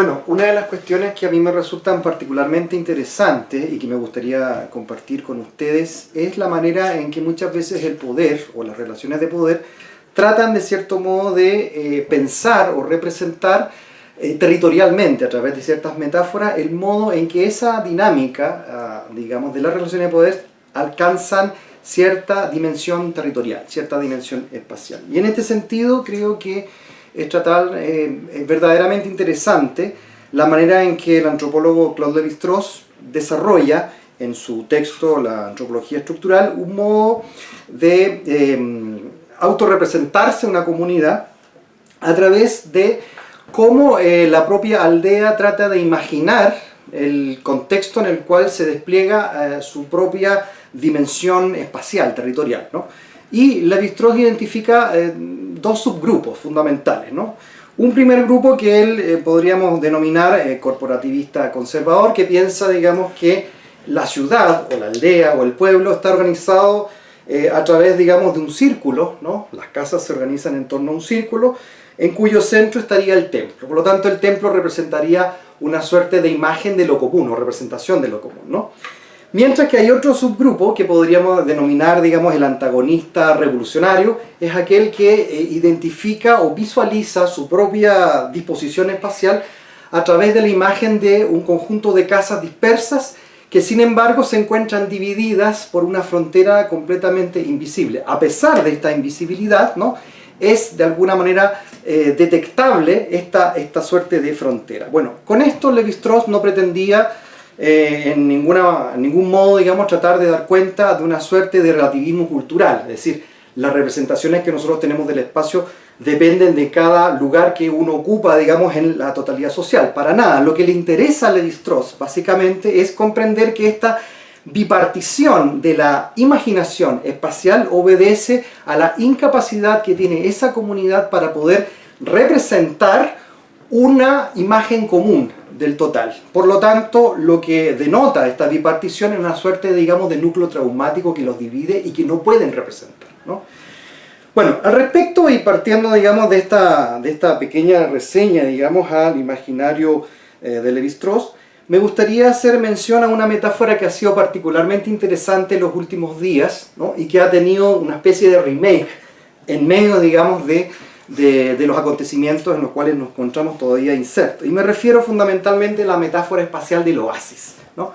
Bueno, una de las cuestiones que a mí me resultan particularmente interesantes y que me gustaría compartir con ustedes es la manera en que muchas veces el poder o las relaciones de poder tratan de cierto modo de pensar o representar territorialmente a través de ciertas metáforas el modo en que esa dinámica, digamos, de las relaciones de poder alcanzan cierta dimensión territorial, cierta dimensión espacial. Y en este sentido creo que es verdaderamente interesante la manera en que el antropólogo Claude Lévi-Strauss desarrolla en su texto La antropología estructural un modo de autorrepresentarse una comunidad a través de cómo la propia aldea trata de imaginar el contexto en el cual se despliega su propia dimensión espacial, territorial, ¿no? Y Lévi-Strauss identifica dos subgrupos fundamentales, ¿no? Un primer grupo que él podríamos denominar corporativista conservador, que piensa, digamos, que la ciudad o la aldea o el pueblo está organizado a través, digamos, de un círculo, ¿no? Las casas se organizan en torno a un círculo en cuyo centro estaría el templo. Por lo tanto, el templo representaría una suerte de imagen de lo común o representación de lo común, ¿no? Mientras que hay otro subgrupo que podríamos denominar, digamos, el antagonista revolucionario, es aquel que identifica o visualiza su propia disposición espacial a través de la imagen de un conjunto de casas dispersas que sin embargo se encuentran divididas por una frontera completamente invisible. A pesar de esta invisibilidad, ¿no?, es de alguna manera detectable esta suerte de frontera. Bueno, con esto Lévi-Strauss no pretendía en ningún modo, digamos, tratar de dar cuenta de una suerte de relativismo cultural, es decir, las representaciones que nosotros tenemos del espacio dependen de cada lugar que uno ocupa, digamos, en la totalidad social. Para nada, lo que le interesa a Lévi-Strauss básicamente es comprender que esta bipartición de la imaginación espacial obedece a la incapacidad que tiene esa comunidad para poder representar una imagen común del total. Por lo tanto, lo que denota esta bipartición es una suerte, digamos, de núcleo traumático que los divide y que no pueden representar, ¿no? Bueno, al respecto y partiendo, digamos, de esta pequeña reseña, digamos, al imaginario de Lévi-Strauss, me gustaría hacer mención a una metáfora que ha sido particularmente interesante en los últimos días, ¿no?, y que ha tenido una especie de remake en medio, digamos, de los acontecimientos en los cuales nos encontramos todavía insertos. Y me refiero fundamentalmente a la metáfora espacial del oasis, ¿no?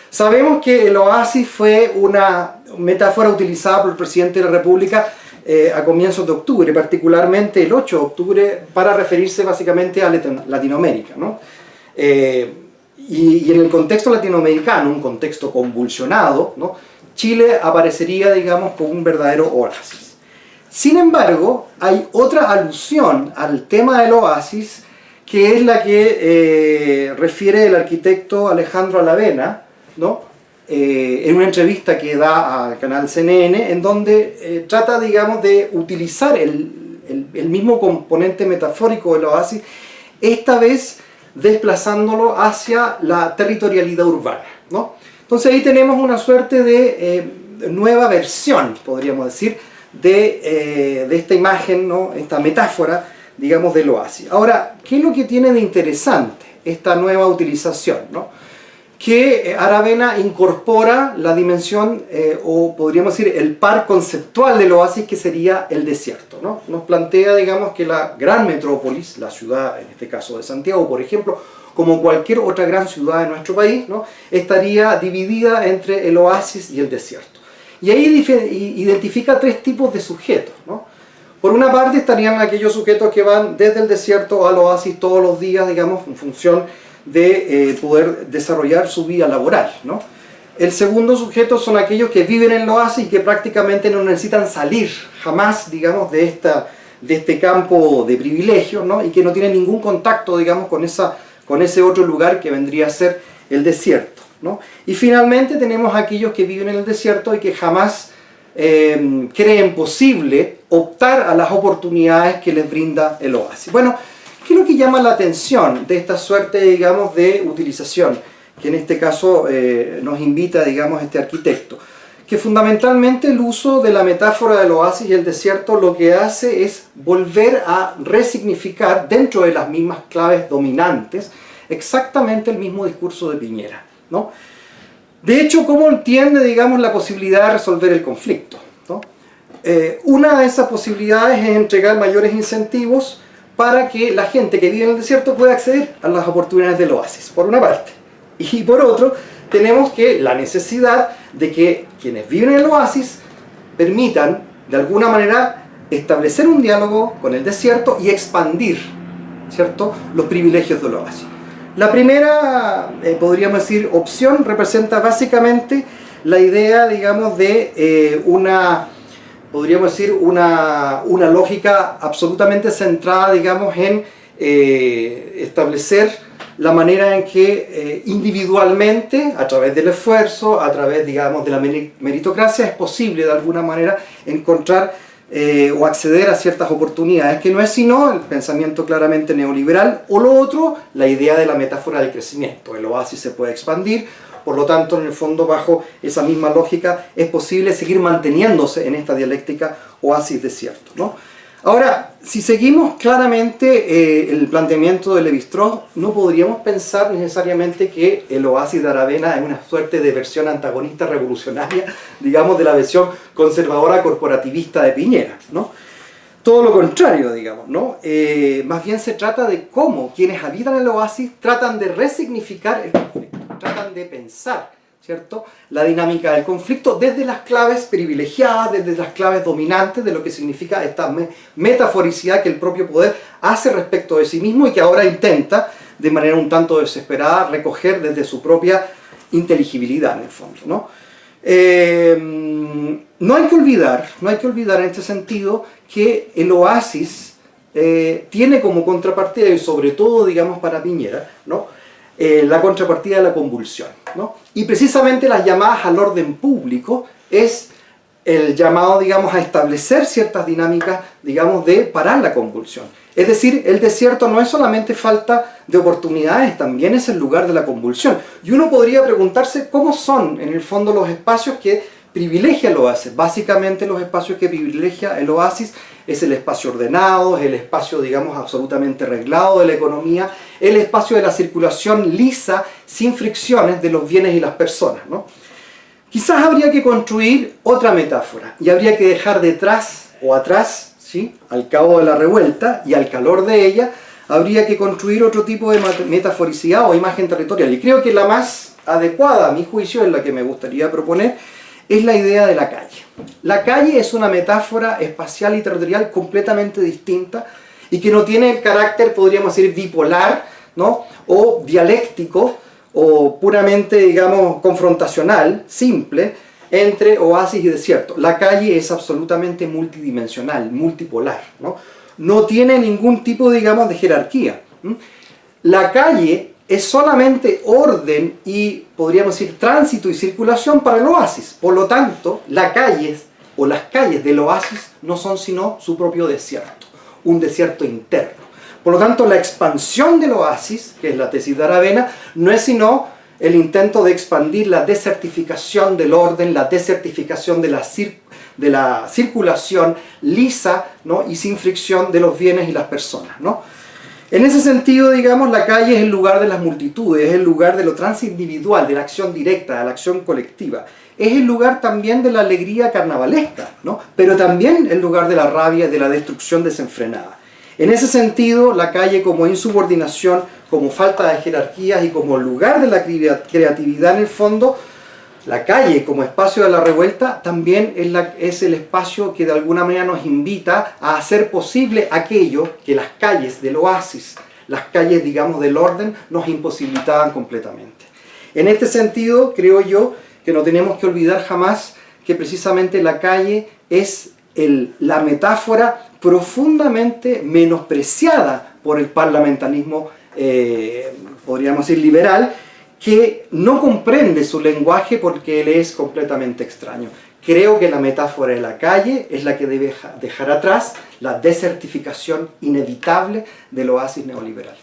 Sabemos que el oasis fue una metáfora utilizada por el presidente de la República a comienzos de octubre, particularmente el 8 de octubre, para referirse básicamente a Latinoamérica, ¿no? Y en el contexto latinoamericano, un contexto convulsionado, ¿no?, Chile aparecería, digamos, como un verdadero oasis. Sin embargo, hay otra alusión al tema del oasis, que es la que refiere el arquitecto Alejandro Alavena, ¿no?, en una entrevista que da al canal CNN, en donde trata, digamos, de utilizar el mismo componente metafórico del oasis, esta vez desplazándolo hacia la territorialidad urbana, ¿no? Entonces ahí tenemos una suerte de nueva versión, podríamos decir, de esta imagen, ¿no?, esta metáfora, digamos, del oasis. Ahora, ¿qué es lo que tiene de interesante esta nueva utilización, ¿no? Que Aravena incorpora la dimensión, o podríamos decir el par conceptual del oasis, que sería el desierto, ¿no? Nos plantea, digamos, que la gran metrópolis, la ciudad, en este caso de Santiago, por ejemplo, como cualquier otra gran ciudad de nuestro país, ¿no?, estaría dividida entre el oasis y el desierto. Y ahí identifica tres tipos de sujetos, ¿no? Por una parte estarían aquellos sujetos que van desde el desierto al oasis todos los días, digamos, en función de poder desarrollar su vida laboral, ¿no? El segundo sujeto son aquellos que viven en el oasis y que prácticamente no necesitan salir jamás, digamos, de este campo de privilegios, ¿no?, y que no tienen ningún contacto, digamos, con ese otro lugar que vendría a ser el desierto, ¿no? Y finalmente tenemos aquellos que viven en el desierto y que jamás creen posible optar a las oportunidades que les brinda el oasis. Bueno, ¿qué es lo que llama la atención de esta suerte, digamos, de utilización que en este caso nos invita, digamos, este arquitecto? Que fundamentalmente el uso de la metáfora del oasis y el desierto lo que hace es volver a resignificar dentro de las mismas claves dominantes exactamente el mismo discurso de Piñera, ¿no? De hecho, ¿cómo entiende, digamos, la posibilidad de resolver el conflicto, ¿no? Una de esas posibilidades es entregar mayores incentivos para que la gente que vive en el desierto pueda acceder a las oportunidades del oasis, por una parte. Y por otro, tenemos que la necesidad de que quienes viven en el oasis permitan, de alguna manera, establecer un diálogo con el desierto y expandir, ¿cierto?, los privilegios del oasis. La primera, podríamos decir, opción representa básicamente la idea, digamos, de podríamos decir, una lógica absolutamente centrada, digamos, en establecer la manera en que individualmente, a través del esfuerzo, a través, digamos, de la meritocracia, es posible de alguna manera encontrar o acceder a ciertas oportunidades, que no es sino el pensamiento claramente neoliberal, o lo otro, la idea de la metáfora del crecimiento. El oasis se puede expandir, por lo tanto, en el fondo, bajo esa misma lógica, es posible seguir manteniéndose en esta dialéctica oasis-desierto, ¿no? Ahora, si seguimos claramente el planteamiento de Lévi-Strauss, no podríamos pensar necesariamente que el oasis de Aravena es una suerte de versión antagonista revolucionaria, digamos, de la versión conservadora corporativista de Piñera, ¿no? Todo lo contrario, digamos, ¿no? Más bien se trata de cómo quienes habitan el oasis tratan de resignificar el conflicto, tratan de pensar, ¿cierto?, la dinámica del conflicto desde las claves privilegiadas, desde las claves dominantes de lo que significa esta metaforicidad que el propio poder hace respecto de sí mismo y que ahora intenta, de manera un tanto desesperada, recoger desde su propia inteligibilidad, en el fondo, ¿no? No hay que olvidar en este sentido que el oasis tiene como contrapartida, y sobre todo, digamos, para Piñera, ¿no?, la contrapartida de la convulsión, ¿no? Y precisamente las llamadas al orden público es el llamado, digamos, a establecer ciertas dinámicas, digamos, de parar la convulsión. Es decir, el desierto no es solamente falta de oportunidades, también es el lugar de la convulsión. Y uno podría preguntarse cómo son, en el fondo, los espacios que privilegia el oasis. Básicamente los espacios que privilegia el oasis es el espacio ordenado, es el espacio, digamos, absolutamente reglado de la economía, el espacio de la circulación lisa, sin fricciones de los bienes y las personas, ¿no? Quizás habría que construir otra metáfora y habría que dejar detrás o atrás, ¿sí?, al cabo de la revuelta y al calor de ella, habría que construir otro tipo de metaforicidad o imagen territorial. Y creo que la más adecuada, a mi juicio, es la que me gustaría proponer, es la idea de la calle. La calle es una metáfora espacial y territorial completamente distinta y que no tiene el carácter, podríamos decir, bipolar, ¿no?, o dialéctico, o puramente, digamos, confrontacional, simple, entre oasis y desierto. La calle es absolutamente multidimensional, multipolar, ¿no? No tiene ningún tipo, digamos, de jerarquía. La calle es solamente orden y, podríamos decir, tránsito y circulación para el oasis. Por lo tanto, las calles o las calles del oasis no son sino su propio desierto, un desierto interno. Por lo tanto, la expansión del oasis, que es la tesis de Aravena, no es sino el intento de expandir la desertificación del orden, la desertificación de la circulación lisa, ¿no?, y sin fricción de los bienes y las personas, ¿no? En ese sentido, digamos, la calle es el lugar de las multitudes, es el lugar de lo transindividual, de la acción directa, de la acción colectiva. Es el lugar también de la alegría carnavalesca, ¿no?, pero también el lugar de la rabia y de la destrucción desenfrenada. En ese sentido, la calle como insubordinación, como falta de jerarquías y como lugar de la creatividad en el fondo, la calle como espacio de la revuelta también es el espacio que de alguna manera nos invita a hacer posible aquello que las calles del oasis, las calles, digamos, del orden, nos imposibilitaban completamente. En este sentido, creo yo que no tenemos que olvidar jamás que precisamente la calle es la metáfora profundamente menospreciada por el parlamentarismo, podríamos decir, liberal, que no comprende su lenguaje porque él es completamente extraño. Creo que la metáfora de la calle es la que debe dejar atrás la desertificación inevitable del oasis neoliberal.